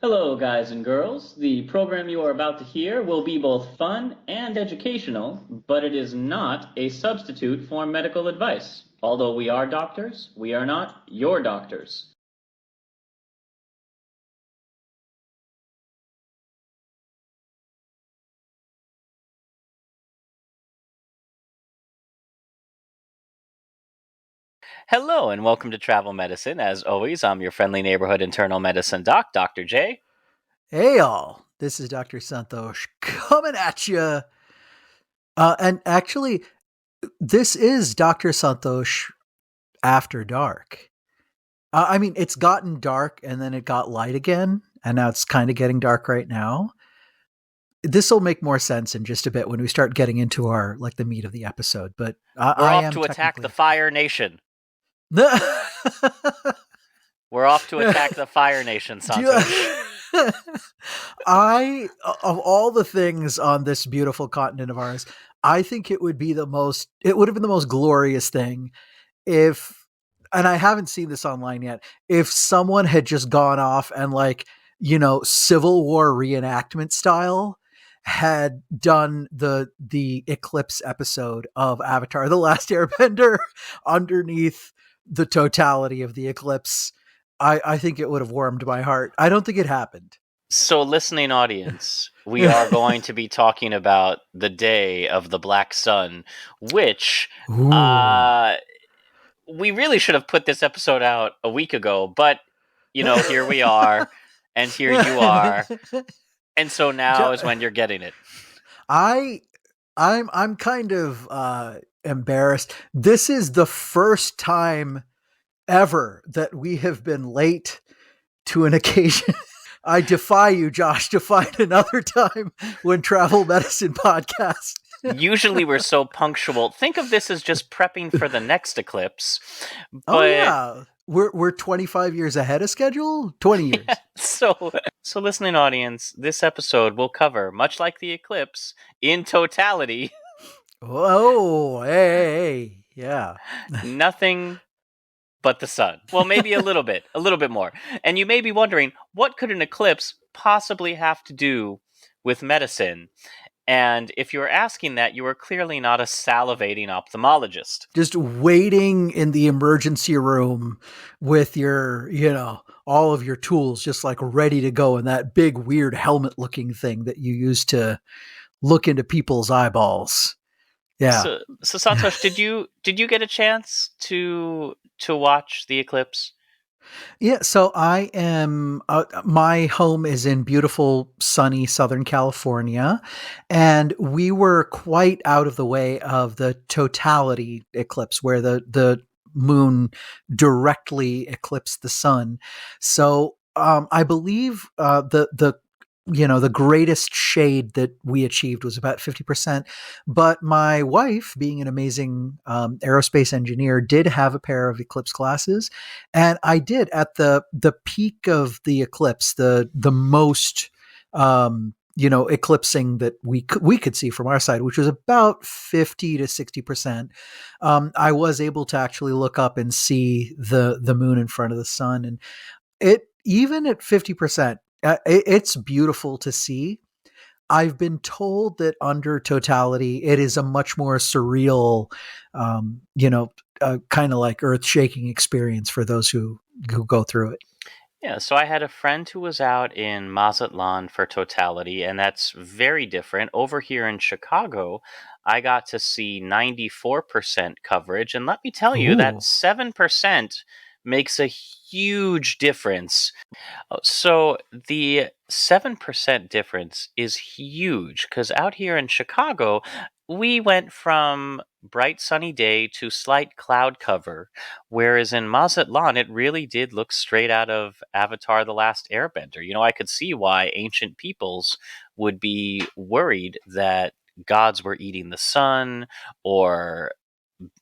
Hello, guys and girls. The program you are about to hear will be both fun and educational, but it is not a substitute for medical advice. Although we are doctors, we are not your doctors. Hello, and welcome to Travel Medicine. As always, I'm your friendly neighborhood internal medicine doc, Dr. J. Hey, all. This is Dr. Santhosh coming at you. And actually, this is Dr. Santhosh after dark. I mean, it's gotten dark and then it got light again, and now it's kind of getting dark right now. This will make more sense in just a bit when we start getting into our the meat of the episode. But We're I off am to attack the technically Fire Nation. We're off to attack the Fire Nation, Santosh. I of all the things on this beautiful continent of ours, I think it would have been the most glorious thing if, and I haven't seen this online yet, if someone had just gone off and Civil War reenactment style had done the Eclipse episode of Avatar The Last Airbender underneath the totality of the eclipse. I think it would have warmed my heart. I don't think it happened. So, listening audience, we are going to be talking about the day of the Black Sun, which Ooh. we really should have put this episode out a week ago, but here we are, and here you are, and so now is when you're getting it. I I'm kind of embarrassed. This is the first time ever that we have been late to an occasion. I defy you, Josh, to find another time when Travel Medicine Podcast. Usually we're so punctual. Think of this as just prepping for the next eclipse. But Oh yeah, we're 25 years ahead of schedule. 20 years. so listening audience, this episode will cover, much like the eclipse, in totality, Oh, hey, yeah. nothing but the sun. Well, maybe a little bit more. And you may be wondering, what could an eclipse possibly have to do with medicine? And if you're asking that, you are clearly not a salivating ophthalmologist. Just waiting in the emergency room with all of your tools just ready to go in that big weird helmet looking thing that you use to look into people's eyeballs. Yeah. So Santosh, did you get a chance to watch the eclipse? Yeah, so I am my home is in beautiful sunny Southern California, and we were quite out of the way of the totality eclipse where the moon directly eclipsed the sun. So I believe the greatest shade that we achieved was about 50%. But my wife, being an amazing aerospace engineer, did have a pair of eclipse glasses. And I did at the peak of the eclipse, the most eclipsing that we could see from our side, which was about 50 to 60%. I was able to actually look up and see the moon in front of the sun, and it even at 50%, it's beautiful to see. I've been told that under totality, it is a much more surreal, kind of like earth shaking experience for those who go through it. Yeah, so I had a friend who was out in Mazatlan for totality, and that's very different. Over here in Chicago, I got to see 94% coverage, and let me tell you that Ooh. 7% makes a huge difference. So the 7% difference is huge because out here in Chicago, we went from bright sunny day to slight cloud cover, whereas in Mazatlan, it really did look straight out of Avatar The Last Airbender. I could see why ancient peoples would be worried that gods were eating the sun or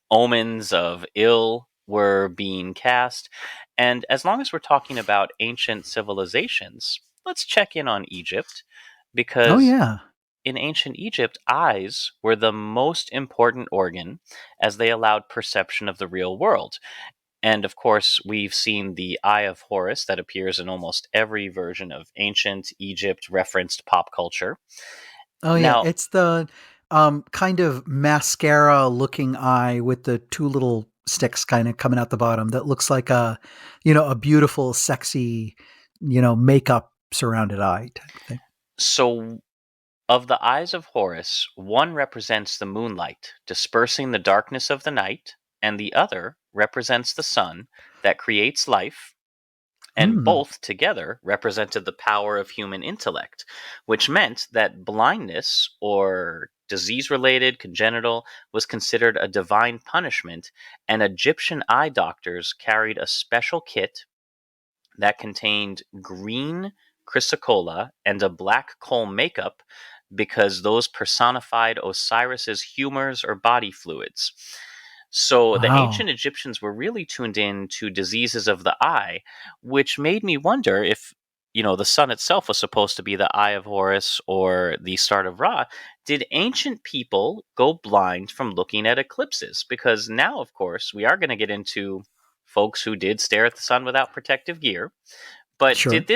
omens of ill were being cast. And as long as we're talking about ancient civilizations, let's check in on Egypt Oh because yeah. in ancient Egypt, eyes were the most important organ as they allowed perception of the real world. And of course, we've seen the Eye of Horus that appears in almost every version of ancient Egypt referenced pop culture. Oh yeah, Now, it's the kind of mascara looking eye with the two little sticks kind of coming out the bottom that looks like a beautiful, sexy, makeup surrounded eye type of thing. so of the eyes of Horus, one represents the moonlight, dispersing the darkness of the night, and the other represents the sun that creates life, and Hmm. both together represented the power of human intellect, which meant that blindness, or disease related, congenital, was considered a divine punishment, and Egyptian eye doctors carried a special kit that contained green chrysocolla and a black kohl makeup because those personified Osiris's humors or body fluids. So the Wow. ancient Egyptians were really tuned in to diseases of the eye, which made me wonder if, the sun itself was supposed to be the eye of Horus or the start of Ra. Did ancient people go blind from looking at eclipses? Because now, of course, we are going to get into folks who did stare at the sun without protective gear. But Sure. did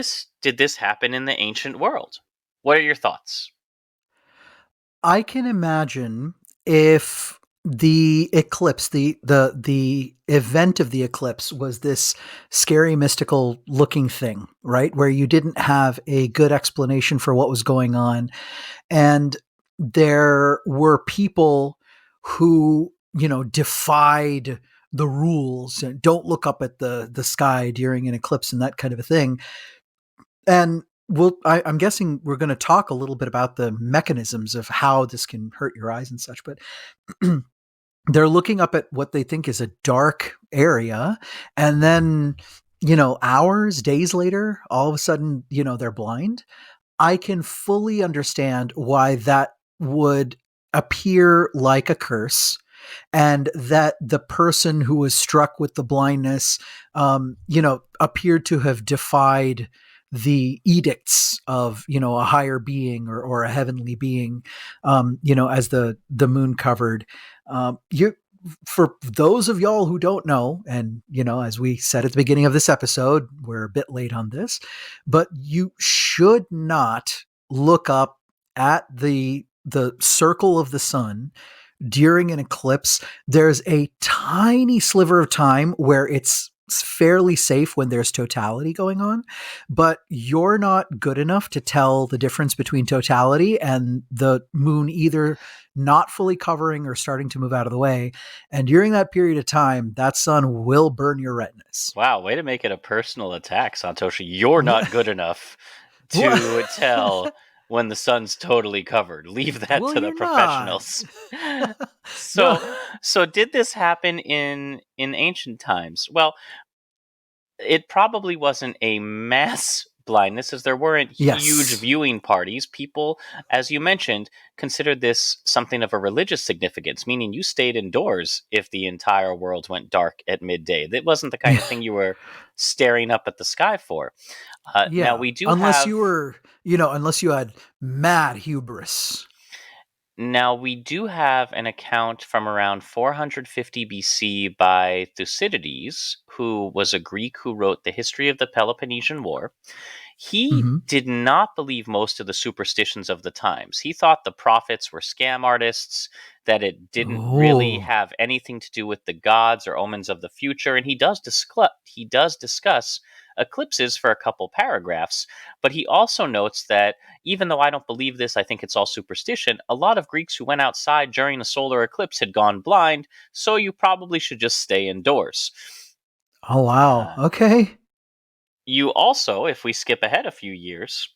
this happen in the ancient world? What are your thoughts? I can imagine if the eclipse, the event of the eclipse was this scary mystical looking thing, right? Where you didn't have a good explanation for what was going on. And there were people who, defied the rules and don't look up at the sky during an eclipse and that kind of a thing. And I'm guessing we're going to talk a little bit about the mechanisms of how this can hurt your eyes and such, but they're looking up at what they think is a dark area. And then, hours, days later, all of a sudden, they're blind. I can fully understand why that would appear like a curse, and that the person who was struck with the blindness, appeared to have defied the edicts of, a higher being or a heavenly being, as the moon covered. You For those of y'all who don't know, and as we said at the beginning of this episode, we're a bit late on this, but you should not look up at the circle of the sun during an eclipse. There's a tiny sliver of time where it's fairly safe when there's totality going on, but you're not good enough to tell the difference between totality and the moon either not fully covering or starting to move out of the way. And during that period of time, that sun will burn your retinas. Wow, way to make it a personal attack, Santoshi. You're not good enough to tell when the sun's totally covered. Leave that Well, to the you're not. professionals. No. So did this happen in ancient times? Well, it probably wasn't a mass blindness as there weren't huge Yes. viewing parties. People, as you mentioned, considered this something of a religious significance, meaning you stayed indoors if the entire world went dark at midday. That wasn't the kind of thing you were staring up at the sky for. Now, Yeah. we do have Unless you had mad hubris. Now, we do have an account from around 450 BC by Thucydides, who was a Greek who wrote the history of the Peloponnesian War. He Hmm. did not believe most of the superstitions of the times. He thought the prophets were scam artists, that it didn't really Oh. have anything to do with the gods or omens of the future, and he does discuss eclipses for a couple paragraphs, but he also notes that even though I don't believe this, I think it's all superstition. A lot of Greeks who went outside during a solar eclipse had gone blind, so you probably should just stay indoors. Oh wow. Uh, Okay. you also, if we skip ahead a few years,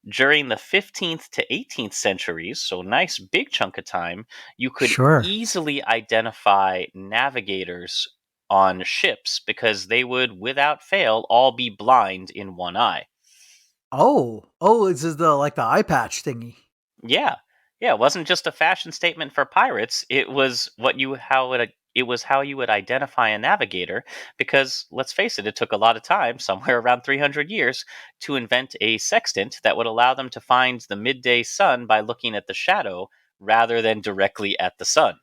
during the 15th to 18th centuries, so nice big chunk of time, you could Sure. easily identify navigators on ships because they would, without fail, all be blind in one eye. Oh. Oh, this is the eye patch thingy. Yeah. Yeah, it wasn't just a fashion statement for pirates. It was how you would identify a navigator because let's face it, it took a lot of time, somewhere around 300 years, to invent a sextant that would allow them to find the midday sun by looking at the shadow rather than directly at the sun.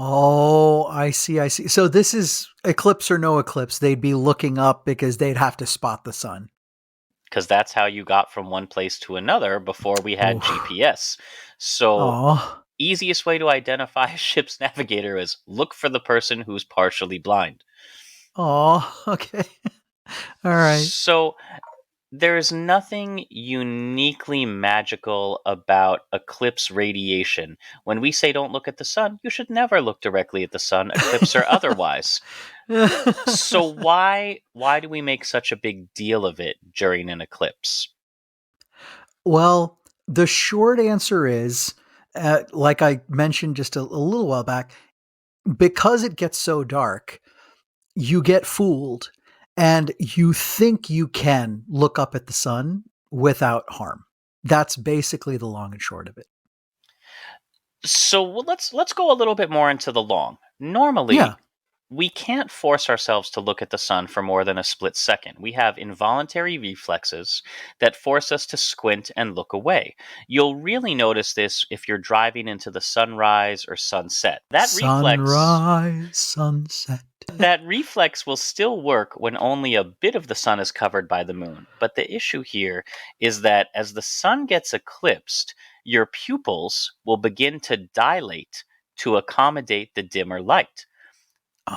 Oh, I see. I see. So this is eclipse or no eclipse. They'd be looking up because they'd have to spot the sun. Because that's how you got from one place to another before we had Oh, GPS. So, oh, easiest way to identify a ship's navigator is look for the person who's partially blind. oh. Okay. All right. So, there is nothing uniquely magical about eclipse radiation. When we say don't look at the sun, you should never look directly at the sun, eclipse or otherwise. So why do we make such a big deal of it during an eclipse? Well, the short answer is, like I mentioned just a little while back, because it gets so dark, you get fooled and you think you can look up at the sun without harm. That's basically the long and short of it. So let's go a little bit more into the long. Yeah. Normally, we can't force ourselves to look at the sun for more than a split second. We have involuntary reflexes that force us to squint and look away. You'll really notice this if you're driving into the sunrise or sunset. Sunrise, sunset. That reflex will still work when only a bit of the sun is covered by the moon. But the issue here is that as the sun gets eclipsed, your pupils will begin to dilate to accommodate the dimmer light.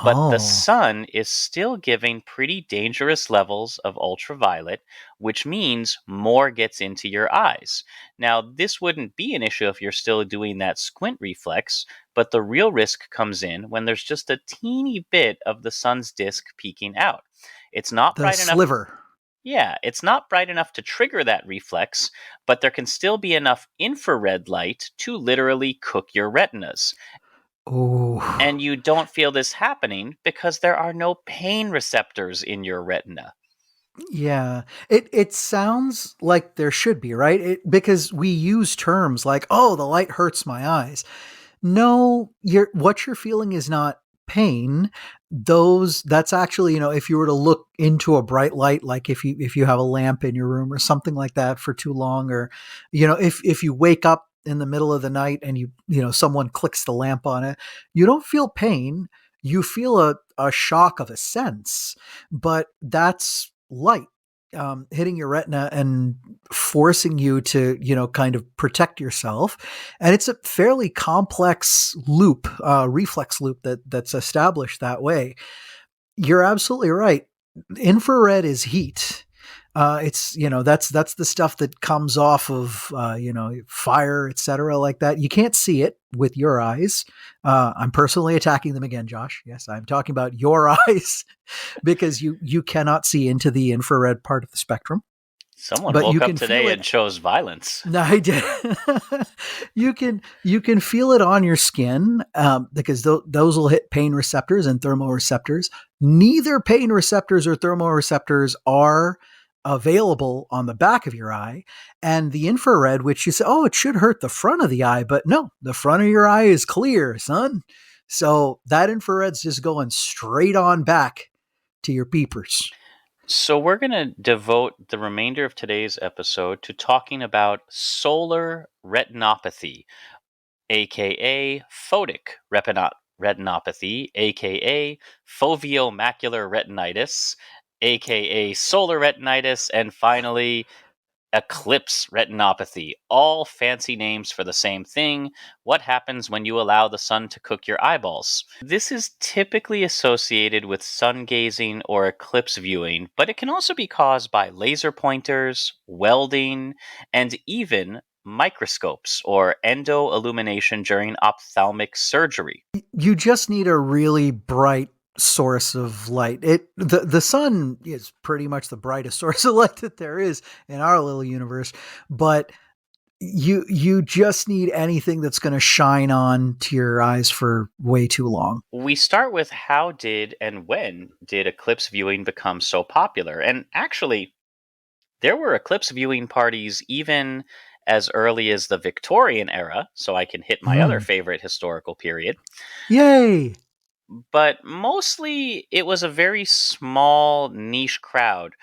But the Oh, sun is still giving pretty dangerous levels of ultraviolet, which means more gets into your eyes. Now, this wouldn't be an issue if you're still doing that squint reflex, but the real risk comes in when there's just a teeny bit of the sun's disk peeking out. It's not the bright enough. sliver. Yeah, it's not bright enough to trigger that reflex, but there can still be enough infrared light to literally cook your retinas. And Oh, you don't feel this happening because there are no pain receptors in your retina. yeah. It sounds like there should be, right? Because we use terms like, "Oh, the light hurts my eyes." No, what you're feeling is not pain. That's actually, if you were to look into a bright light, like if you have a lamp in your room or something like that for too long, or if you wake up in the middle of the night and someone clicks the lamp on it, you don't feel pain. You feel a shock of a sense, but that's light hitting your retina and forcing you to kind of protect yourself, and it's a fairly complex loop, reflex loop that's established that way. You're absolutely right. Infrared is heat. It's that's the stuff that comes off of fire, etc., like that. You can't see it with your eyes. I'm personally attacking them again, Josh. Yes, I'm talking about your eyes because you cannot see into the infrared part of the spectrum, Someone but you woke up can feel today it. and chose violence. No, I did. You can feel it on your skin, because those will hit pain receptors and thermoreceptors. Neither pain receptors or thermoreceptors are available on the back of your eye, and the infrared, which you say, oh, it should hurt the front of the eye, but no, the front of your eye is clear, son. So that infrared's just going straight on back to your peepers. So, we're going to devote the remainder of today's episode to talking about solar retinopathy, aka retinopathy, aka foviomacular retinitis, aka solar retinitis, and finally Eclipse retinopathy, all fancy names for the same thing. What happens when you allow the sun to cook your eyeballs? This is typically associated with sun gazing or eclipse viewing, but it can also be caused by laser pointers, welding, and even microscopes or endo-illumination during ophthalmic surgery. You just need a really bright source of light. The sun is pretty much the brightest source of light that there is in our little universe, but you just need anything that's going to shine on to your eyes for way too long. We start with how did and when did eclipse viewing become so popular? And actually, there were eclipse viewing parties even as early as the Victorian era, so I can hit my other Mm. favorite historical period. Yay! But mostly it was a very small niche crowd,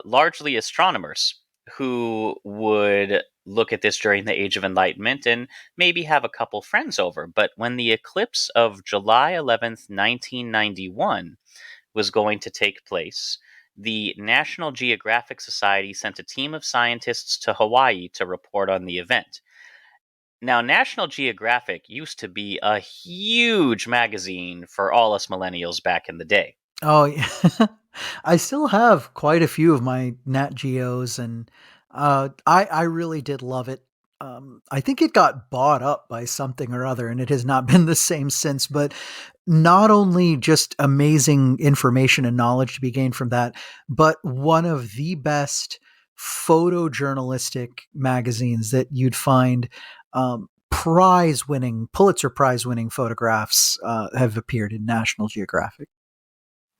largely astronomers, who would look at this during the Age of Enlightenment and maybe have a couple friends over. But when the eclipse of July 11th, 1991 was going to take place, the National Geographic Society sent a team of scientists to Hawaii to report on the event. Now, National Geographic used to be a huge magazine for all us millennials back in the day. Oh, yeah. I still have quite a few of my Nat Geos, and I really did love it. I think it got bought up by something or other, and it has not been the same since. But not only just amazing information and knowledge to be gained from that, but one of the best photojournalistic magazines that you'd find. Prize winning, Pulitzer Prize winning photographs have appeared in National Geographic.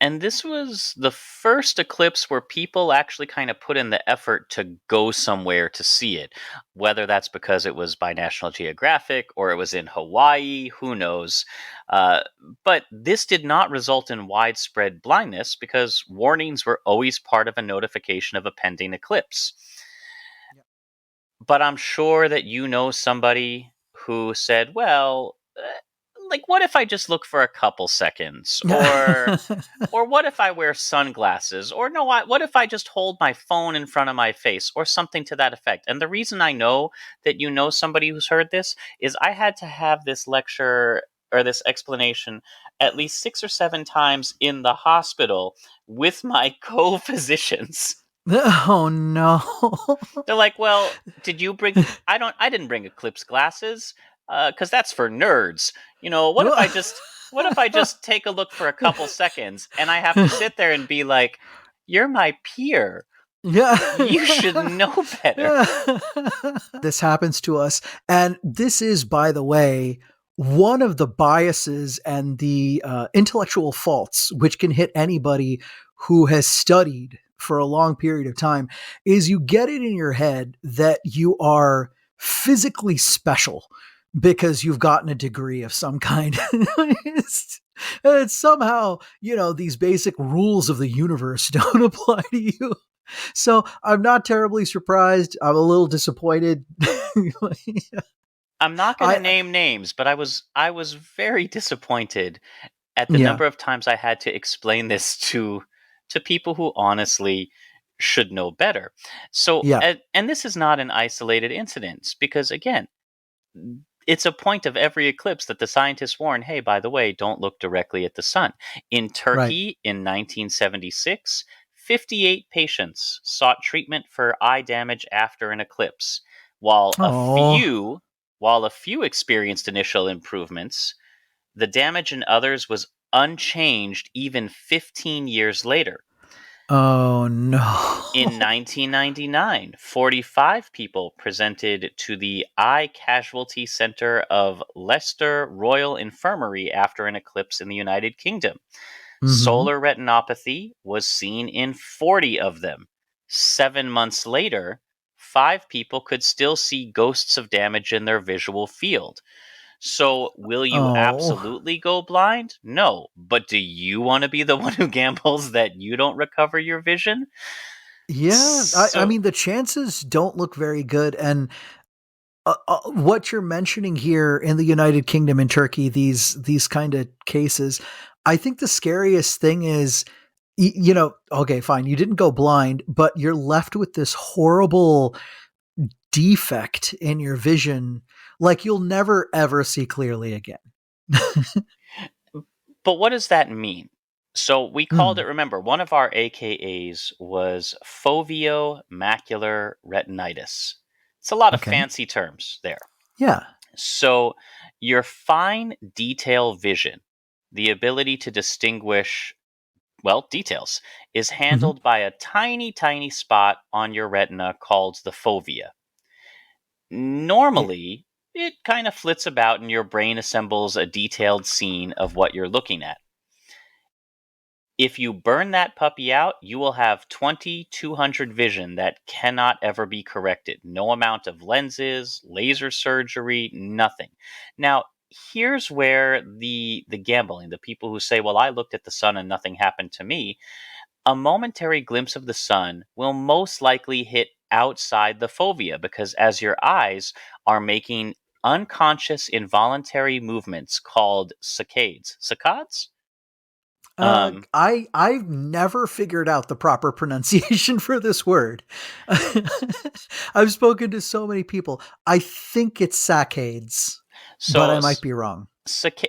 And this was the first eclipse where people actually kind of put in the effort to go somewhere to see it. Whether that's because it was by National Geographic or it was in Hawaii, who knows. Uh, but this did not result in widespread blindness because warnings were always part of a notification of a pending eclipse. But I'm sure that you know somebody who said, well, like, what if I just look for a couple seconds? Or what if I wear sunglasses? Or no, what if I just hold my phone in front of my face? Or something to that effect. And the reason I know that you know somebody who's heard this is I had to have this lecture or this explanation at least 6 or 7 times in the hospital with my co-physicians. Oh no. They're like, "Well, did you bring? I didn't bring Eclipse glasses, because that's for nerds. What if I just take a look for a couple seconds and I have to sit there and be like, you're my peer. Yeah. You should know better." This happens to us. And this is, by the way, one of the biases and the intellectual faults which can hit anybody who has studied for a long period of time is you get it in your head that you are physically special because you've gotten a degree of some kind. It's somehow, these basic rules of the universe don't apply to you. So I'm not terribly surprised. I'm a little disappointed. I'm not going to I name names, but I was very disappointed at the Yeah, number of times I had to explain this to people who honestly should know better. So, yeah, and this is not an isolated incident because again, it's a point of every eclipse that the scientists warn, hey, by the way, don't look directly at the sun. In right. Turkey in 1976, 58 patients sought treatment for eye damage after an eclipse, while a Oh, few while a few experienced initial improvements, the damage in others was unchanged even 15 years later. oh In no. 1999, 45 people presented to the Eye Casualty Center of Leicester Royal Infirmary after an eclipse in the United Kingdom. Hmm. Solar retinopathy was seen in 40 of them. 7 months later, 5 people could still see ghosts of damage in their visual field. So, will you Oh, absolutely go blind? No. But do you want to be the one who gambles that you don't recover your vision? yeah. I So, mean, the chances don't look very good. And what you're mentioning here in the United Kingdom and Turkey, these kind of cases, I think the scariest thing is, okay, fine, you didn't go blind, but you're left with this horrible defect in your vision, like you'll never ever see clearly again. but what does that mean? So we called it, Mm, remember, one of our AKAs was foveo-macular retinitis. It's a lot of okay. fancy terms there. Yeah. So your fine detail vision, the ability to distinguish, well, details, is Hmm. handled by a tiny, tiny spot on your retina called the fovea. Yeah. Normally, it kind of flits about and your brain assembles a detailed scene of what you're looking at. If you burn that puppy out, you will have 2200 vision that cannot ever be corrected. No amount of lenses, laser surgery, nothing. Now, here's where the gambling, the people who say, "Well, I looked at the sun and nothing happened to me." A momentary glimpse of the sun will most likely hit outside the fovea because as your eyes are making unconscious involuntary movements called saccades. Saccades? Um, I've never figured out the proper pronunciation for this word. I've spoken to so many people. I think it's saccades, but so I might be wrong.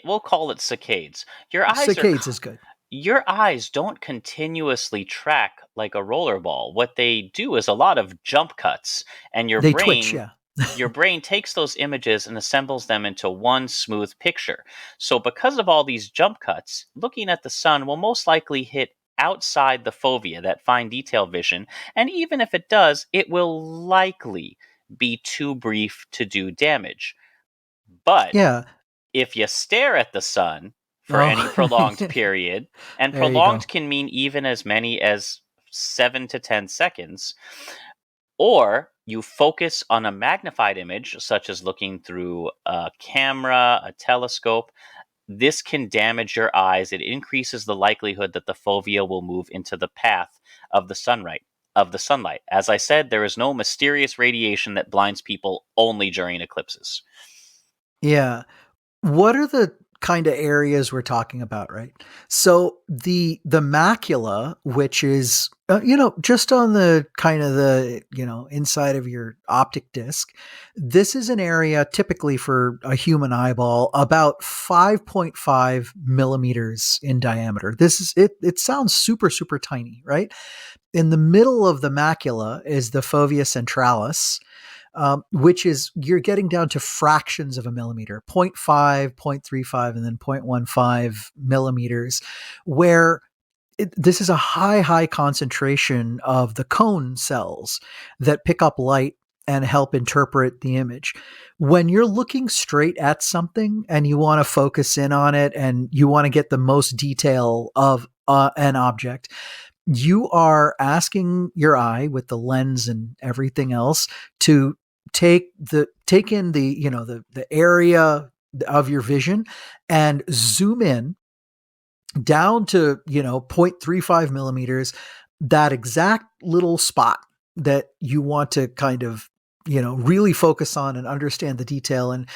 we'll call it saccades. Your eyes are Saccades is good. your eyes don't continuously track like a roller ball. What they do is a lot of jump cuts, and They twitch, yeah. your brain takes those images and assembles them into one smooth picture. So because of all these jump cuts, looking at the sun will most likely hit outside the fovea, that fine detail vision, and even if it does, it will likely be too brief to do damage. But Yeah. if you stare at the sun for any Oh, prolonged period, and there you prolonged go. can mean even as many as 7 to 10 seconds, or you focus on a magnified image, such as looking through a camera, a telescope, this can damage your eyes. It increases the likelihood that the fovea will move into the path of the sunlight. As I said, there is no mysterious radiation that blinds people only during eclipses. Yeah. What are the kind of areas we're talking about, right? So the macula, which is just on the kind of the inside of your optic disc, this is an area typically for a human eyeball about 5.5 millimeters in diameter. This is it. It sounds super super tiny, right? In the middle of the macula is the fovea centralis, which is you're getting down to fractions of a millimeter, zero point 0.5, 0.35, and then 0.15 millimeters, where this is a high concentration of the cone cells that pick up light and help interpret the image. When you're looking straight at something and you want to focus in on it and you want to get the most detail of an object, you are asking your eye with the lens and everything else to take in the area of your vision and zoom in down to 0.35 millimeters, that exact little spot that you want to kind of really focus on and understand the detail. And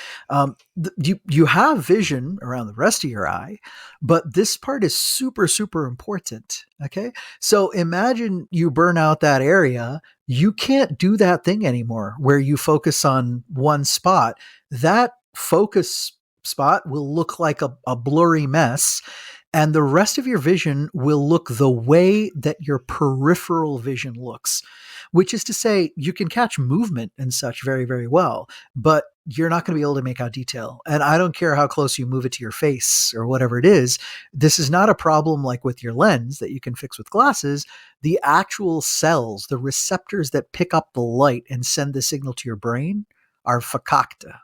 you have vision around the rest of your eye, but this part is super super important. Okay, so imagine you burn out that area. You can't do that thing anymore where you focus on one spot. That focus spot will look like a blurry mess, and the rest of your vision will look the way that your peripheral vision looks, which is to say you can catch movement and such very very well, but you're not going to be able to make out detail. And I don't care how close you move it to your face or whatever it is, this is not a problem like with your lens that you can fix with glasses. The actual cells, the receptors that pick up the light and send the signal to your brain, are fakakta.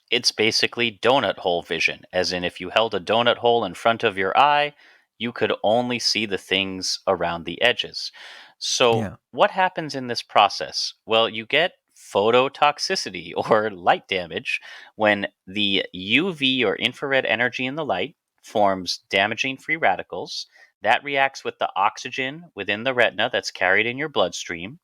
It's basically donut hole vision, as in if you held a donut hole in front of your eye, you could only see the things around the edges. So, Yeah. what happens in this process? Well, you get phototoxicity or light damage when the UV or infrared energy in the light forms damaging free radicals. That reacts with the oxygen within the retina that's carried in your bloodstream.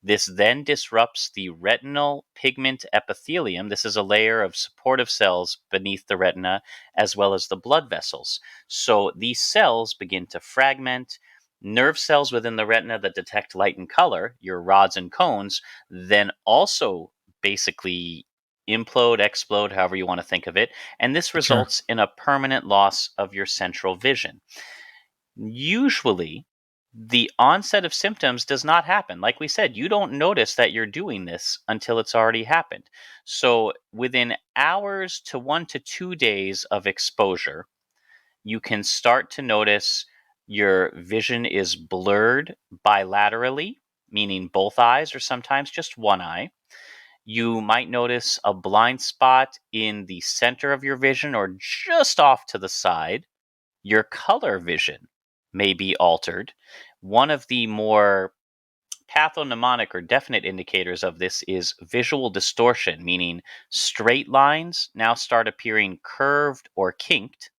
This then disrupts the retinal pigment epithelium. This is a layer of supportive cells beneath the retina, as well as the blood vessels. So these cells begin to fragment. Nerve cells within the retina that detect light and color, your rods and cones, then also basically implode, explode, however you want to think of it. And this Sure. results in a permanent loss of your central vision. Usually, the onset of symptoms does not happen. Like we said, you don't notice that you're doing this until it's already happened. So, within hours to 1 to 2 days of exposure, you can start to notice your vision is blurred bilaterally, meaning both eyes or sometimes just one eye. You might notice a blind spot in the center of your vision or just off to the side. Your color vision may be altered. One of the more pathognomonic or definite indicators of this is visual distortion, meaning straight lines now start appearing curved or kinked.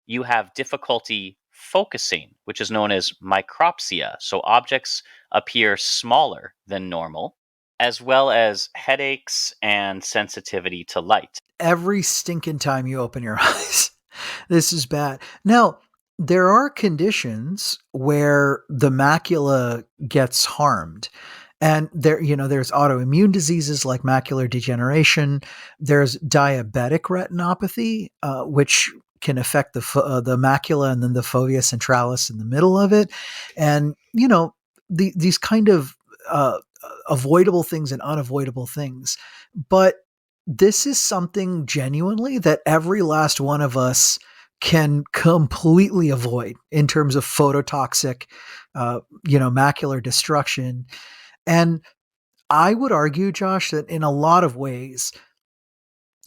You have difficulty focusing, which is known as micropsia. So objects appear smaller than normal, as well as headaches and sensitivity to light. Every stinking time you open your eyes. This is bad. Now, there are conditions where the macula gets harmed. And there's autoimmune diseases like macular degeneration. There's diabetic retinopathy, which can affect the macula and then the fovea centralis in the middle of it. And, these kind of uh, avoidable things and unavoidable things. But this is something genuinely that every last one of us can completely avoid in terms of phototoxic, macular destruction. And I would argue, Josh, that in a lot of ways,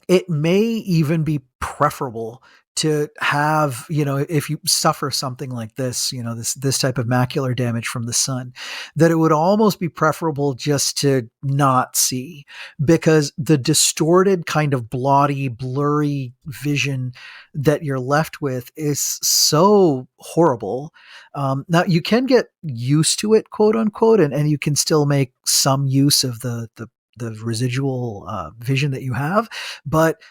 it may even be preferable to have, if you suffer something like this, this type of macular damage from the sun, that it would almost be preferable just to not see, because the distorted kind of blotty, blurry vision that you're left with is so horrible. Now you can get used to it, quote unquote, and you can still make some use of the residual vision that you have. But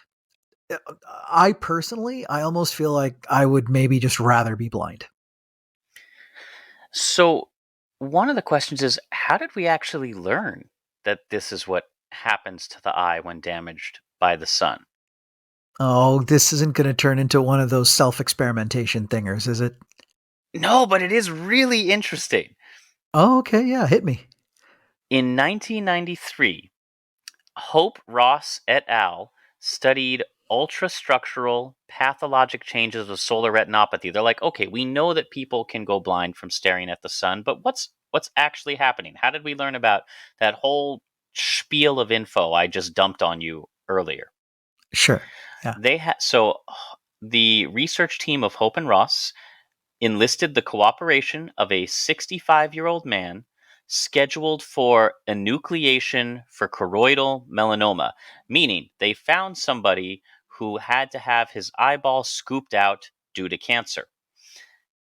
I personally, I almost feel like I would maybe just rather be blind. So, one of the questions is, how did we actually learn that this is what happens to the eye when damaged by the sun? Oh, this isn't going to turn into one of those self experimentation thingers, is it? No, but it is really interesting. Oh, okay. Yeah. Hit me. In 1993, Hope Ross et al. Studied ultrastructural pathologic changes of solar retinopathy. They're like, okay, we know that people can go blind from staring at the sun, but what's actually happening? How did we learn about that whole spiel of info I just dumped on you earlier? Sure. Yeah. The research team of Hope and Ross enlisted the cooperation of a 65-year-old man scheduled for enucleation for choroidal melanoma, meaning they found somebody who had to have his eyeball scooped out due to cancer.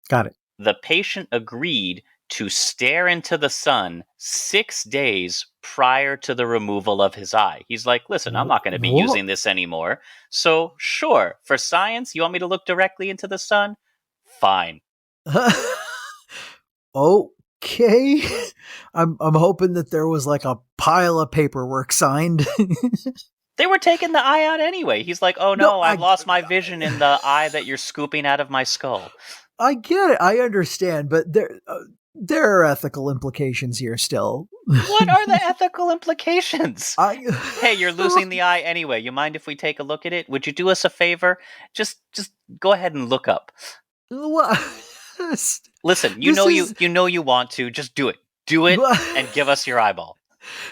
Got it. The patient agreed to stare into the sun 6 days prior to the removal of his eye. He's like, listen, I'm not going to be What? using this anymore. So, sure, for science, you want me to look directly into the sun? Fine. Okay. I'm hoping that there was like a pile of paperwork signed. They were taking the eye out anyway. He's like, oh No, no, I've lost my vision in the eye that you're scooping out of my skull. I get it. I understand, but there are ethical implications here still. What are the ethical implications? I Hey, you're losing the eye anyway. You mind if we take a look at it? Would you do us a favor? Just go ahead and look up. what? Listen, This is you know you want to. Just do it. Do it and give us your eyeball.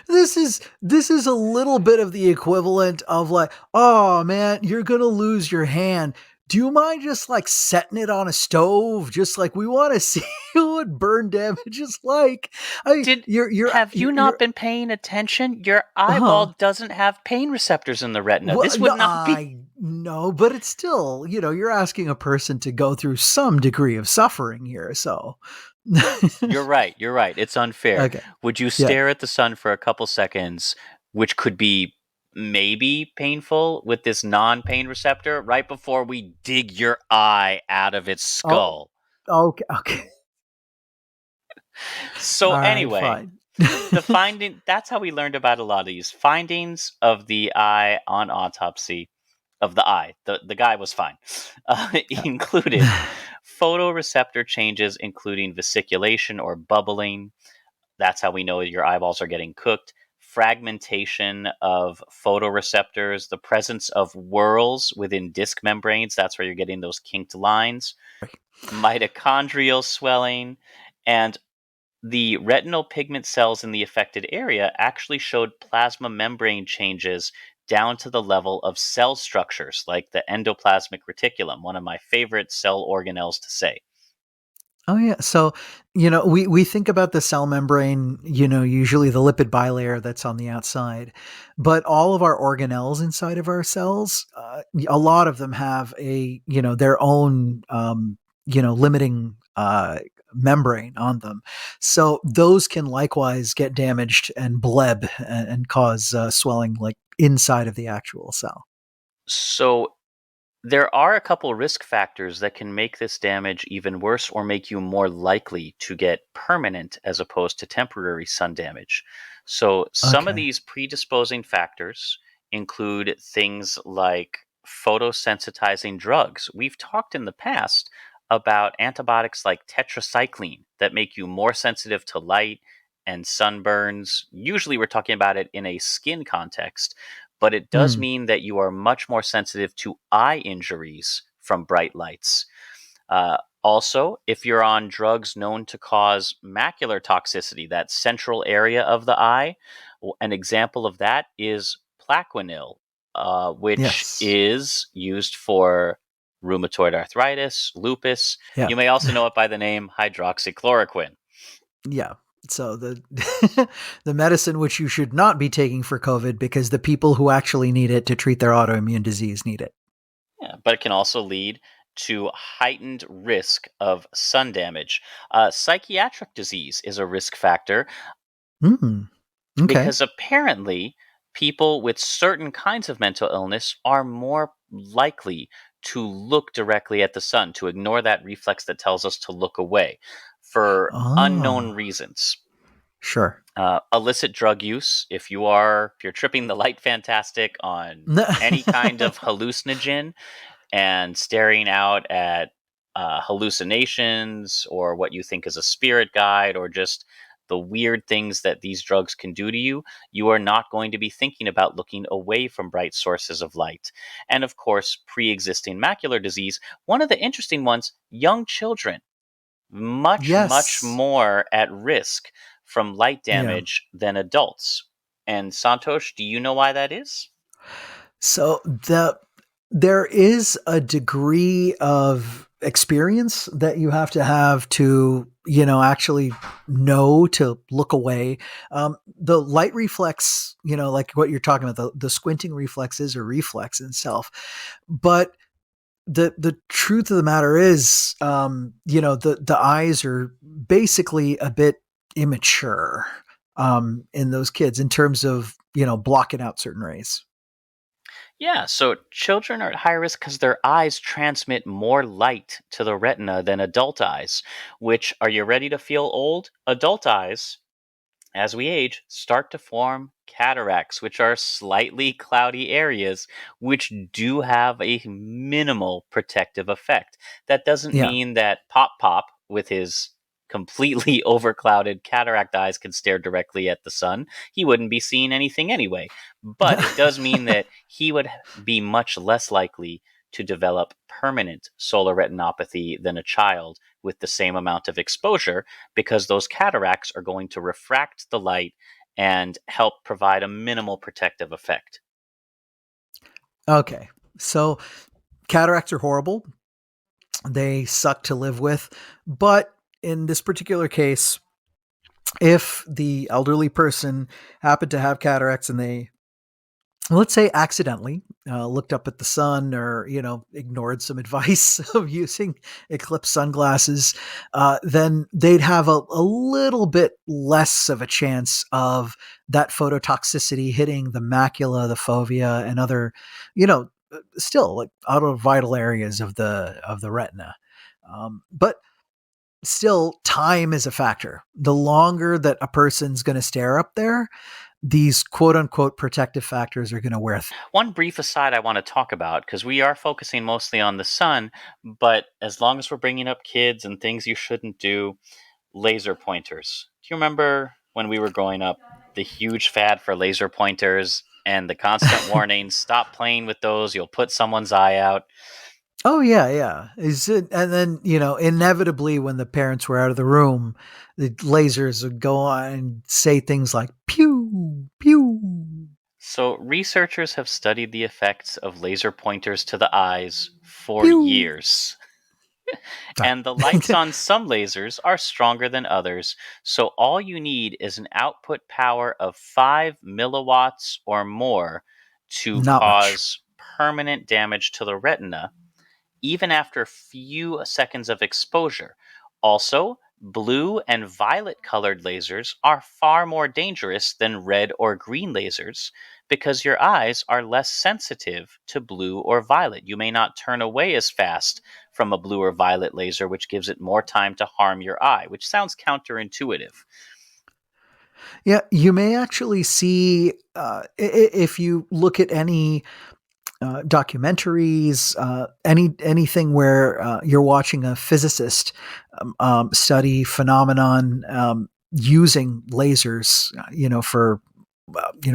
this is a little bit of the equivalent of like, oh man, you're gonna lose your hand. Do you mind just like setting it on a stove? Just like we want to see what burn damage is like. I Did Have you not been paying attention? Your uh eyeball doesn't have pain receptors in the retina. well, This would no, not be. I no, but it's still, you're asking a person to go through some degree of suffering here. So, You're right. You're right. It's unfair. okay, Would you yeah. stare at the sun for a couple seconds, which could be maybe painful with this non pain receptor right before we dig your eye out of its Oh, skull? okay, okay. So, All right, anyway, fine. the finding that's how we learned about a lot of these findings of the eye on autopsy of the eye. The guy was fine. Included Yeah. photoreceptor changes, including vesiculation or bubbling. That's how we know your eyeballs are getting cooked. Fragmentation of photoreceptors, the presence of whorls within disc membranes. That's where you're getting those kinked lines. Mitochondrial swelling. And the retinal pigment cells in the affected area actually showed plasma membrane changes down to the level of cell structures, like the endoplasmic reticulum, one of my favorite cell organelles to say. Oh yeah. So, we think about the cell membrane, usually the lipid bilayer that's on the outside, but all of our organelles inside of our cells, a lot of them have their own, limiting membrane on them. So those can likewise get damaged and bleb and cause swelling like inside of the actual cell. So there are a couple risk factors that can make this damage even worse or make you more likely to get permanent as opposed to temporary sun damage. So, some of Okay. these predisposing factors include things like photosensitizing drugs. We've talked in the past about antibiotics like tetracycline that make you more sensitive to light and sunburns. Usually, we're talking about it in a skin context, but it does Hmm. mean that you are much more sensitive to eye injuries from bright lights. Also, if you're on drugs known to cause macular toxicity, that central area of the eye, an example of that is Plaquenil, which Yes. is used for rheumatoid arthritis, lupus. Yeah. You may also know it by the name hydroxychloroquine. Yeah. So the the medicine which you should not be taking for COVID because the people who actually need it to treat their autoimmune disease need it. Yeah, but it can also lead to heightened risk of sun damage. Psychiatric disease is a risk factor Mm, okay. because apparently people with certain kinds of mental illness are more likely to look directly at the sun, to ignore that reflex that tells us to look away for unknown Oh, reasons. sure. Illicit drug use, if you're tripping the light fantastic on any kind of hallucinogen, and staring out at hallucinations or what you think is a spirit guide or just the weird things that these drugs can do to you, you are not going to be thinking about looking away from bright sources of light. And of course, pre existing macular disease, one of the interesting ones, young children, much, much Yes. more at risk from light Yeah. damage than adults. And Santosh, do you know why that is? So there is a degree of experience that you have to, actually know to look away. The light reflex, like what you're talking about, the squinting reflex is a reflex in itself. But the truth of the matter is, the eyes are basically a bit immature in those kids in terms of, blocking out certain rays. Yeah, so children are at high risk because their eyes transmit more light to the retina than adult eyes, which, are you ready to feel old? Adult eyes, as we age, start to form cataracts, which are slightly cloudy areas, which do have a minimal protective effect. That doesn't Yeah. mean that Pop Pop, with his completely overclouded cataract eyes, can stare directly at the sun. He wouldn't be seeing anything anyway. But it does mean that he would be much less likely to develop permanent solar retinopathy than a child with the same amount of exposure, because those cataracts are going to refract the light and help provide a minimal protective effect. Okay. So cataracts are horrible. They suck to live with. But in this particular case, if the elderly person happened to have cataracts and they, let's say, accidentally looked up at the sun or, ignored some advice of using Eclipse sunglasses, then they'd have a little bit less of a chance of that phototoxicity hitting the macula, the fovea, and other, still like outer vital areas of the retina. But still, time is a factor. The longer that a person's going to stare up there, these quote unquote protective factors are going to wear. One brief aside I want to talk about, because we are focusing mostly on the sun, but as long as we're bringing up kids and things you shouldn't do, laser pointers. Do you remember when we were growing up, the huge fad for laser pointers and the constant warnings, stop playing with those, you'll put someone's eye out? Oh yeah, yeah. Is it? And then inevitably, when the parents were out of the room, the lasers would go on and say things like "pew pew So, researchers have studied the effects of laser pointers to the eyes for pew." years. Sorry. And the lights on some lasers are stronger than others, so all you need is an output power of 5 milliwatts or more to Not much. cause permanent damage to the retina, even after a few seconds of exposure. Also, Blue and violet colored lasers are far more dangerous than red or green lasers because your eyes are less sensitive to blue or violet. You may not turn away as fast from a blue or violet laser, which gives it more time to harm your eye, which sounds counterintuitive. Yeah, you may actually see if you look at any documentaries, anything where you're watching a physicist study phenomenon using lasers, for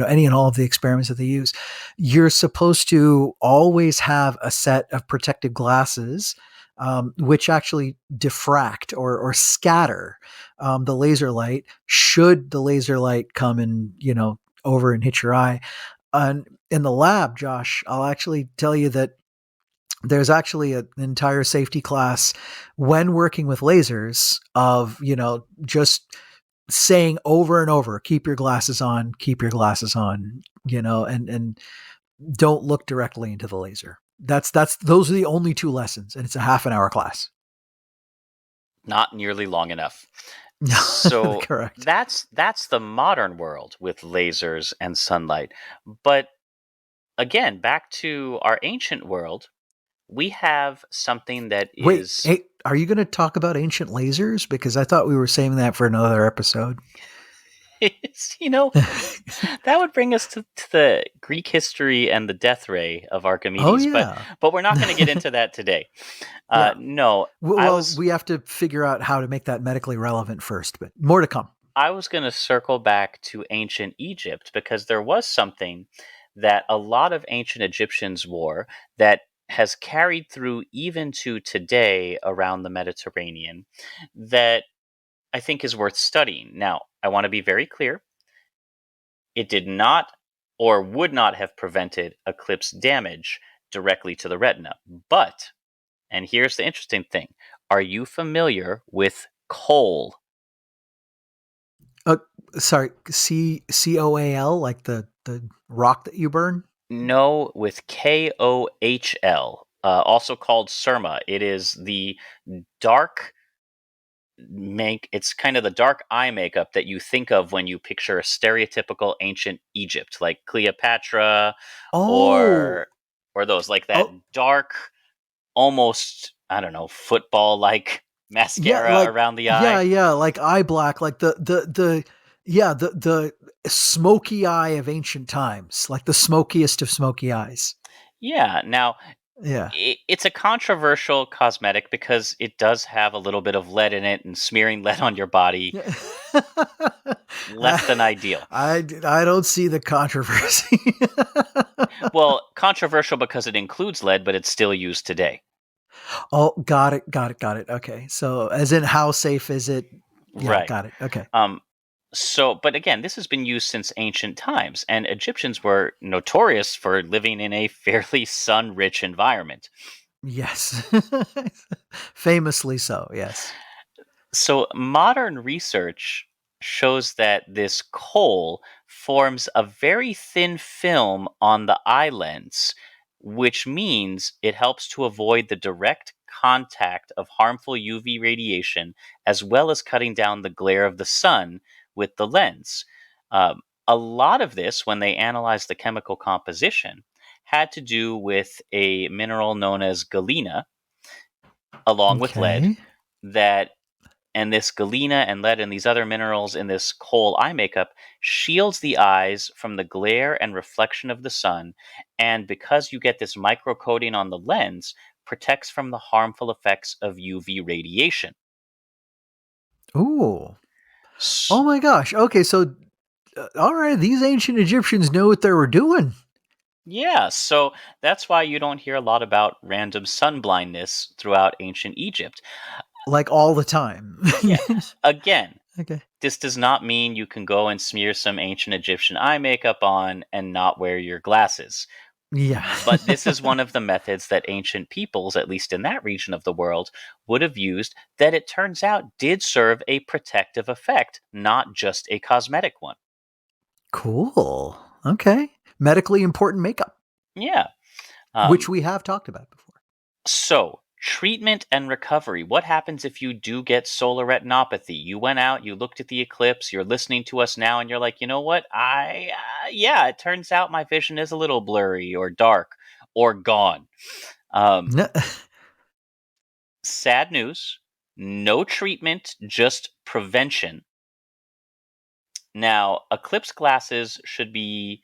any and all of the experiments that they use. You're supposed to always have a set of protective glasses. Which actually diffract or scatter the laser light should the laser light come and over and hit your eye. And in the lab, Josh, I'll actually tell you that there's actually an entire safety class when working with lasers of, just saying over and over, keep your glasses on, and don't look directly into the laser. Those are the only two lessons, and it's a half an hour class. Not nearly long enough. So Correct. that's the modern world with lasers and sunlight. But again, back to our ancient world, we have something that Wait, is hey, are you going to talk about ancient lasers? Because I thought we were saving that for another episode. it's, that would bring us to the Greek history and the death ray of Oh Archimedes, but yeah, but we're not going to get into that today. yeah. No, I Well, was we have to figure out how to make that medically relevant first, but more to come. I was going to circle back to ancient Egypt because there was something that a lot of ancient Egyptians wore that has carried through even to today around the Mediterranean that I think is worth studying. Now, I want to be very clear. It did not or would not have prevented eclipse damage directly to the retina. But, and here's the interesting thing, are you familiar with kohl? Uh, sorry, Coal, like the rock that you burn. No, with KOHL, also called Surma. It is the dark it's kind of the dark eye makeup that you think of when you picture a stereotypical ancient Egypt, like Cleopatra Oh, or those like that oh, dark, almost I don't know, football like yeah, mascara around the eye. yeah, like eye black, like the smoky eye of ancient times, like the smokiest of smoky eyes. Yeah. Now Yeah. it's a controversial cosmetic because it does have a little bit of lead in it, and smearing lead on your body Yeah. less than ideal. I don't see the controversy. Well, controversial because it includes lead, but it's still used today. Oh, got it. Okay. So, as in, how safe is it? Yeah, Right. got it. Okay. Um, but again, this has been used since ancient times, and Egyptians were notorious for living in a fairly sun rich environment. Yes. Famously so, yes. So, modern research shows that this kohl forms a very thin film on the eye lens, which means it helps to avoid the direct contact of harmful UV radiation, as well as cutting down the glare of the sun with the lens. A lot of this, when they analyzed the chemical composition, had to do with a mineral known as galena, along with lead, Okay. that and this galena and lead and these other minerals in this kohl eye makeup shields the eyes from the glare and reflection of the sun. And because you get this microcoating on the lens, protects from the harmful effects of UV radiation. Ooh. S- Oh my gosh. Okay, so all right, these ancient Egyptians knew what they were doing, yeah, so that's why you don't hear a lot about random sun blindness throughout ancient Egypt. like all the time. Yeah, again, Okay. this does not mean you can go and smear some ancient Egyptian eye makeup on and not wear your glasses. Yeah. But this is one of the methods that ancient peoples, at least in that region of the world, would have used that it turns out did serve a protective effect, not just a cosmetic one. Cool. Okay. Medically important makeup, Yeah. which Um, we have talked about before. so, Treatment and recovery. What happens if you do get solar retinopathy? You went out, you looked at the eclipse, you're listening to us now, and you're like, you know what? Yeah, it turns out my vision is a little blurry or dark or gone. Um, No- Sad news, no treatment, just prevention. Now, eclipse glasses should be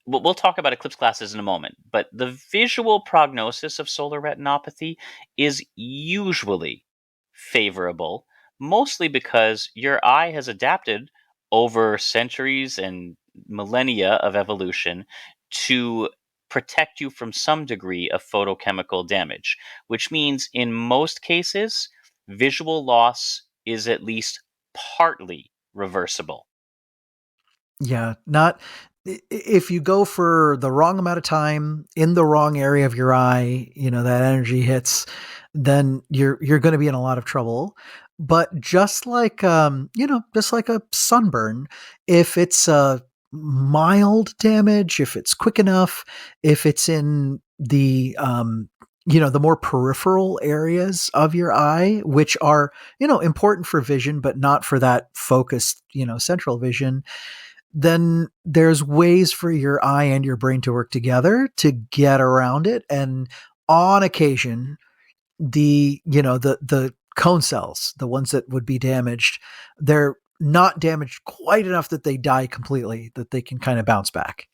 we'll talk about eclipse glasses in a moment, but the visual prognosis of solar retinopathy is usually favorable, mostly because your eye has adapted over centuries and millennia of evolution to protect you from some degree of photochemical damage, which means in most cases, visual loss is at least partly reversible. Yeah, not if you go for the wrong amount of time in the wrong area of your eye, that energy hits, then you're going to be in a lot of trouble. But just like a sunburn, if it's a mild damage, if it's quick enough, if it's in the more peripheral areas of your eye, which are, important for vision, but not for that focused, central vision, then there's ways for your eye and your brain to work together to get around it. And on occasion, the cone cells, the ones that would be damaged, they're not damaged quite enough that they die completely, that they can kind of bounce back.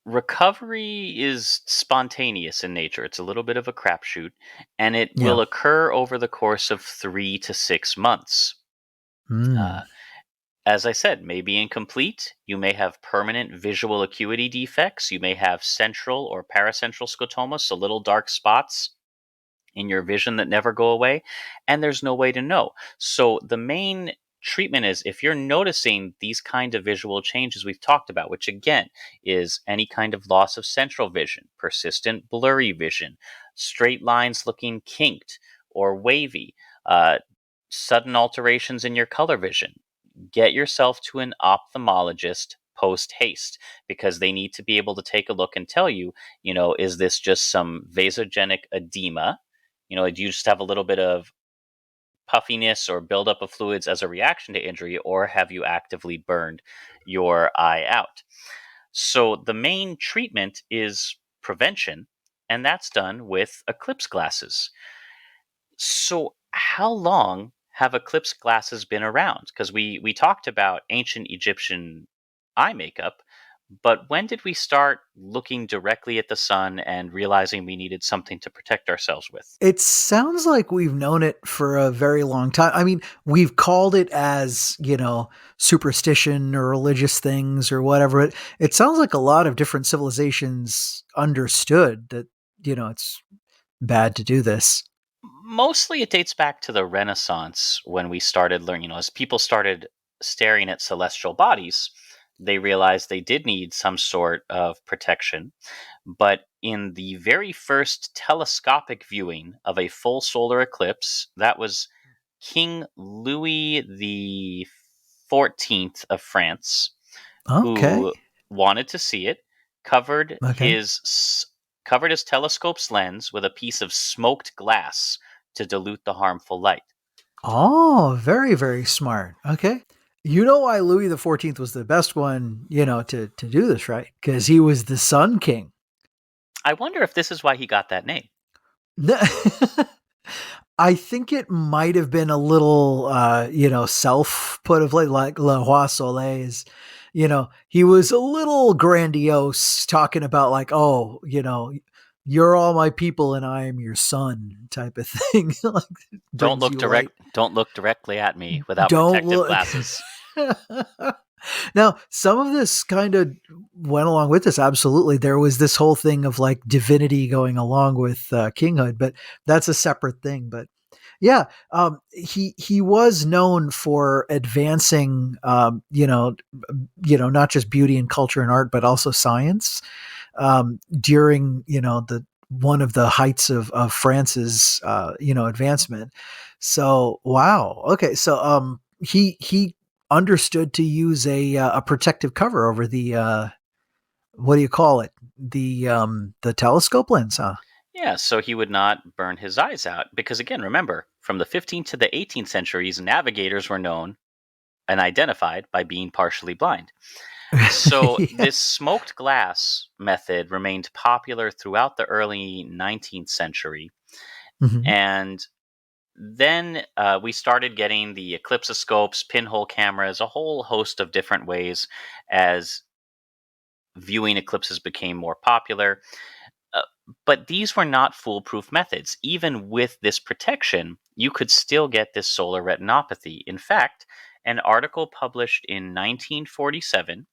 Recovery is spontaneous in nature. It's a little bit of a crapshoot, and it will Yeah. occur over the course of 3 to 6 months. Mm. Uh, as I said, may be incomplete. You may have permanent visual acuity defects. You may have central or paracentral scotomas, so little dark spots in your vision that never go away, and there's no way to know. So the main treatment is if you're noticing these kind of visual changes we've talked about, which again is any kind of loss of central vision, persistent blurry vision, straight lines looking kinked or wavy, uh, sudden alterations in your color vision, get yourself to an ophthalmologist post haste, because they need to be able to take a look and tell you, is this just some vasogenic edema? Do you just have a little bit of puffiness or buildup of fluids as a reaction to injury, or have you actively burned your eye out? So the main treatment is prevention, and that's done with eclipse glasses. So, how long have eclipse glasses been around? Because we talked about ancient Egyptian eye makeup, but when did we start looking directly at the sun and realizing we needed something to protect ourselves with? It sounds like we've known it for a very long time. I mean, we've called it as, superstition or religious things or whatever. It sounds like a lot of different civilizations understood that, it's bad to do this. Mostly it dates back to the Renaissance when we started learning, as people started staring at celestial bodies, they realized they did need some sort of protection. But in the very first telescopic viewing of a full solar eclipse, that was King Louis the 14th of France, Okay. who wanted to see it, covered Okay. his telescope's lens with a piece of smoked glass to dilute the harmful light. Oh, very, very smart. Okay. You know why Louis the 14th was the best one, to do this, right? Because he was the Sun King. I wonder if this is why he got that name. I think it might have been a little, self put of like Le Roi Soleil is, he was a little grandiose talking about like, oh, you're all my people and I am your son type of thing. Like brings you light. Don't look directly at me without Don't protective look. glasses. Now, some of this kind of went along with this. Absolutely. There was this whole thing of like divinity going along with kinghood, but that's a separate thing. But yeah, he was known for advancing, not just beauty and culture and art, but also science during the one of the heights of France's advancement. So wow, okay, so he understood to use a protective cover over the what do you call it, the telescope lens, huh? Yeah, so he would not burn his eyes out. Because again, remember, from the 15th to the 18th centuries, navigators were known and identified by being partially blind. So, Yeah. this smoked glass method remained popular throughout the early 19th century. Mhm. And then we started getting the eclipsoscopes, pinhole cameras, a whole host of different ways as viewing eclipses became more popular. Uh, but these were not foolproof methods. Even with this protection, you could still get this solar retinopathy. In fact, an article published in 1947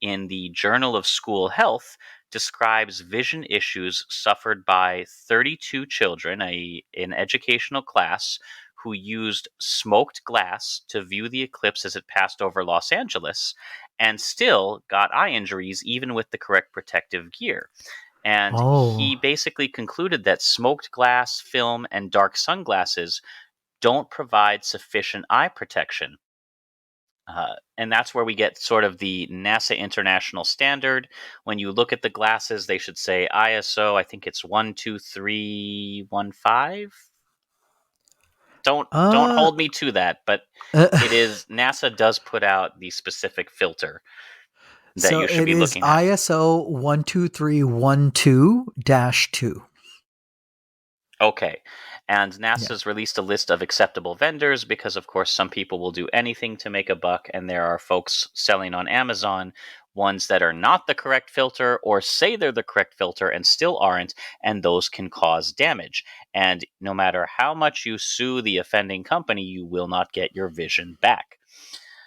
in the Journal of School Health describes vision issues suffered by 32 children, an educational class, who used smoked glass to view the eclipse as it passed over Los Angeles and still got eye injuries even with the correct protective gear. And he Oh. basically concluded that smoked glass, film, and dark sunglasses don't provide sufficient eye protection. And that's where we get sort of the NASA international standard. When you look at the glasses, they should say ISO. I think it's 12315. Don't Uh, hold me to that, but uh it is NASA does put out the specific filter that so you should it be is looking at. ISO 12312-2. Okay. And Yeah. NASA's released a list of acceptable vendors because, of course, some people will do anything to make a buck, and there are folks selling on Amazon ones that are not the correct filter or say they're the correct filter and still aren't, and those can cause damage. And no matter how much you sue the offending company, you will not get your vision back.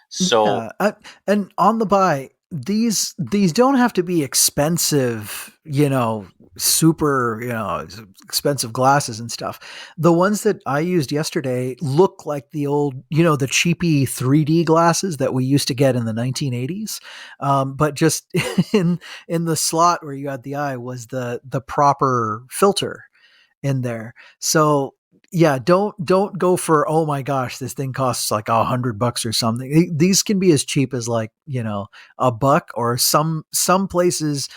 So, Yeah, and on the buy, these don't have to be expensive, super, expensive glasses and stuff. The ones that I used yesterday look like the old, the cheapy 3D glasses that we used to get in the 1980s. But just in the slot where you had the eye was the proper filter in there. So yeah, don't go for, oh my gosh, this thing costs like $100 or something. These can be as cheap as like $1, or some places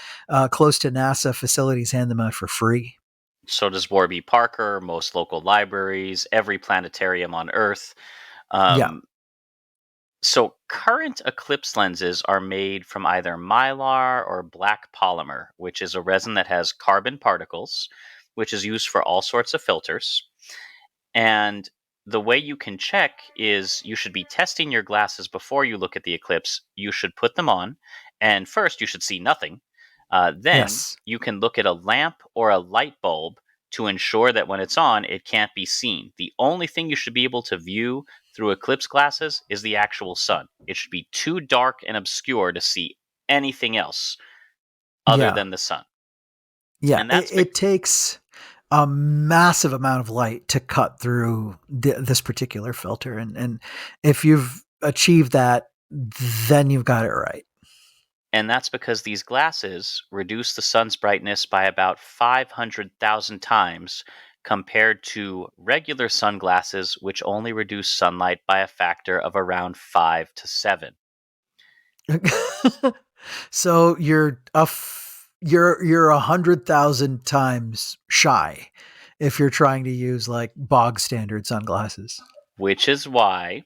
close to NASA facilities hand them out for free. so does Warby Parker, most local libraries, every planetarium on Earth. Yeah. Um, So, current eclipse lenses are made from either mylar or black polymer, which is a resin that has carbon particles, which is used for all sorts of filters. And the way you can check is you should be testing your glasses before you look at the eclipse. You should put them on, and first you should see nothing. Then Yes. you can look at a lamp or a light bulb to ensure that when it's on, it can't be seen. The only thing you should be able to view through eclipse glasses is the actual sun. It should be too dark and obscure to see anything else other Yeah. than the sun. Yeah. And It, that's it takes a massive amount of light to cut through this particular filter, and if you've achieved that, then you've got it right. because these glasses reduce the sun's brightness by about 500,000 times compared to regular sunglasses, which only reduce sunlight by a factor of around 5 to 7. So you're 100,000 times shy if you're trying to use like bog standard sunglasses. Which is why,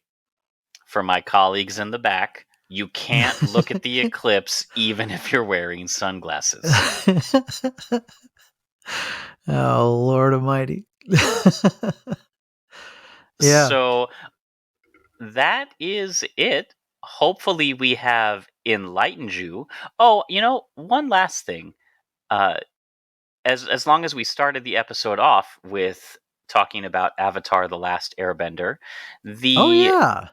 for my colleagues in the back, you can't look at the eclipse even if you're wearing sunglasses. Oh Lord Almighty. Yeah. So that is it. Hopefully, we have enlightened you. Oh, one last thing. Uh, as long as we started the episode off with talking about Avatar: The Last Airbender, Oh the yeah.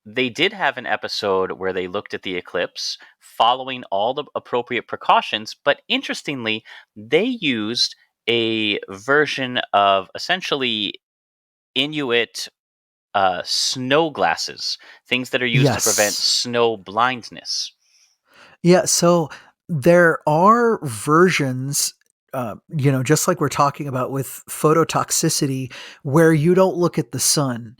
they did have an episode where they looked at the eclipse following all the appropriate precautions, but interestingly, they used a version of essentially Inuit snow glasses, things that are used to prevent Yes. snow blindness. Yeah, so there are versions, just like we're talking about with phototoxicity, where you don't look at the sun.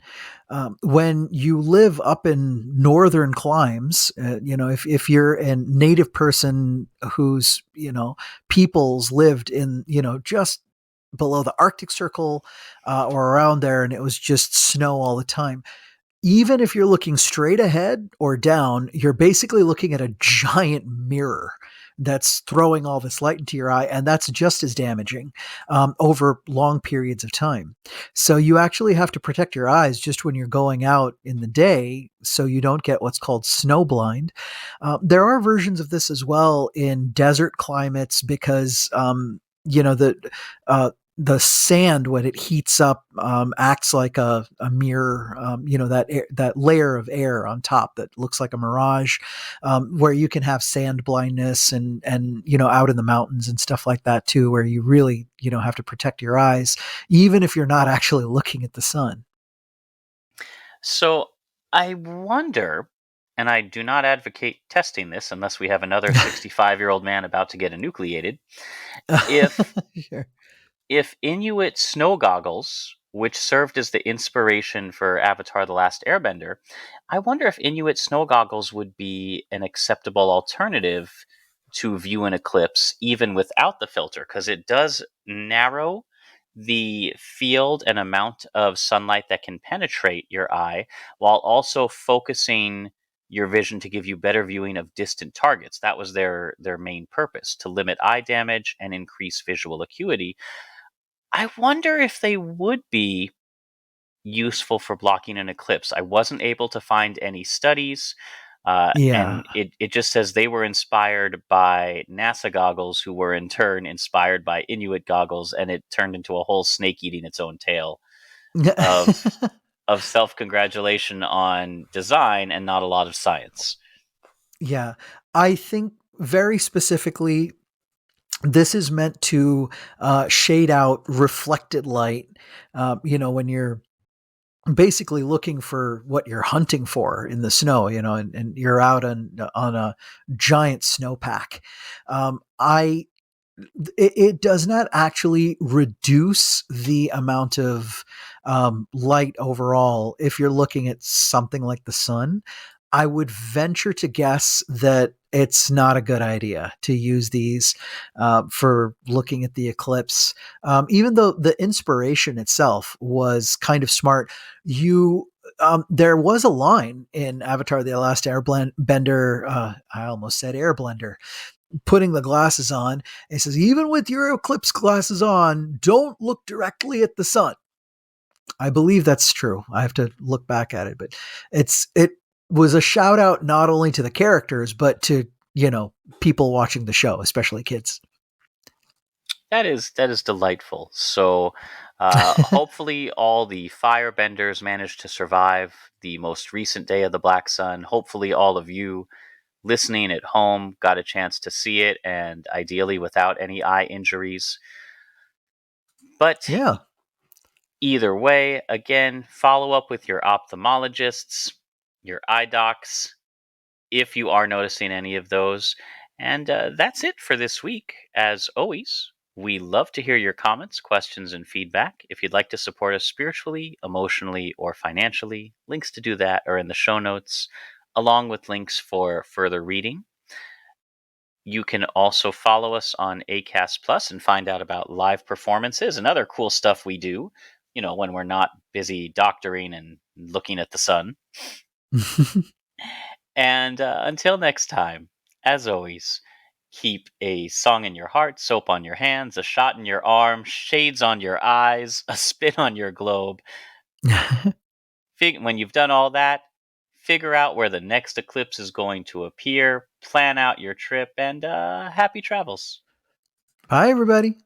When you live up in northern climes, if you're a native person whose, peoples lived in, just below the Arctic Circle or around there, and it was just snow all the time. Even if you're looking straight ahead or down, you're basically looking at a giant mirror that's throwing all this light into your eye, and that's just as damaging over long periods of time. So you actually have to protect your eyes just when you're going out in the day, so you don't get what's called snow blind. There are versions of this as well in desert climates because you know the sand when it heats up acts like a mirror, that layer of air on top that looks like a mirage, where you can have sand blindness and out in the mountains and stuff like that too, where you really have to protect your eyes even if you're not actually looking at the sun. So I wonder, and I do not advocate testing this unless we have another 65-year-old man about to get enucleated, if Sure. if Inuit snow goggles, which served as the inspiration for Avatar The Last Airbender, I wonder if Inuit snow goggles would be an acceptable alternative to view an eclipse even without the filter, because it does narrow the field and amount of sunlight that can penetrate your eye while also focusing your vision to give you better viewing of distant targets. That was their main purpose, to limit eye damage and increase visual acuity. I wonder if they would be useful for blocking an eclipse. I wasn't able to find any studies, Yeah. and it just says they were inspired by NASA goggles, who were in turn inspired by Inuit goggles, and it turned into a whole snake eating its own tail of self congratulation on design and not a lot of science. Yeah. I think very specifically this is meant to shade out reflected light. When you're basically looking for what you're hunting for in the snow, and you're out on a giant snowpack. I it does not actually reduce the amount of light overall if you're looking at something like the sun. I would venture to guess that it's not a good idea to use these for looking at the eclipse. Even though the inspiration itself was kind of smart, there was a line in Avatar: The Last Airbender. I almost said Airblender, putting the glasses on. It says, even with your eclipse glasses on, don't look directly at the sun. I believe that's true. I have to look back at it, but it was a shout out not only to the characters, but to, people watching the show, especially kids. That is delightful. So, hopefully, all the firebenders managed to survive the most recent day of the Black Sun. Hopefully, all of you listening at home got a chance to see it, and ideally without any eye injuries. But Yeah. either way, again, follow up with your ophthalmologists, your eye docs, if you are noticing any of those. And that's it for this week. As always, we love to hear your comments, questions, and feedback. If you'd like to support us spiritually, emotionally, or financially, links to do that are in the show notes, along with links for further reading. You can also follow us on Acast Plus and find out about live performances and other cool stuff we do, when we're not busy doctoring and looking at the sun. And until next time, as always, keep a song in your heart, soap on your hands, a shot in your arm, shades on your eyes, a spin on your globe. When you've done all that, figure out where the next eclipse is going to appear, plan out your trip, and happy travels. Bye, everybody.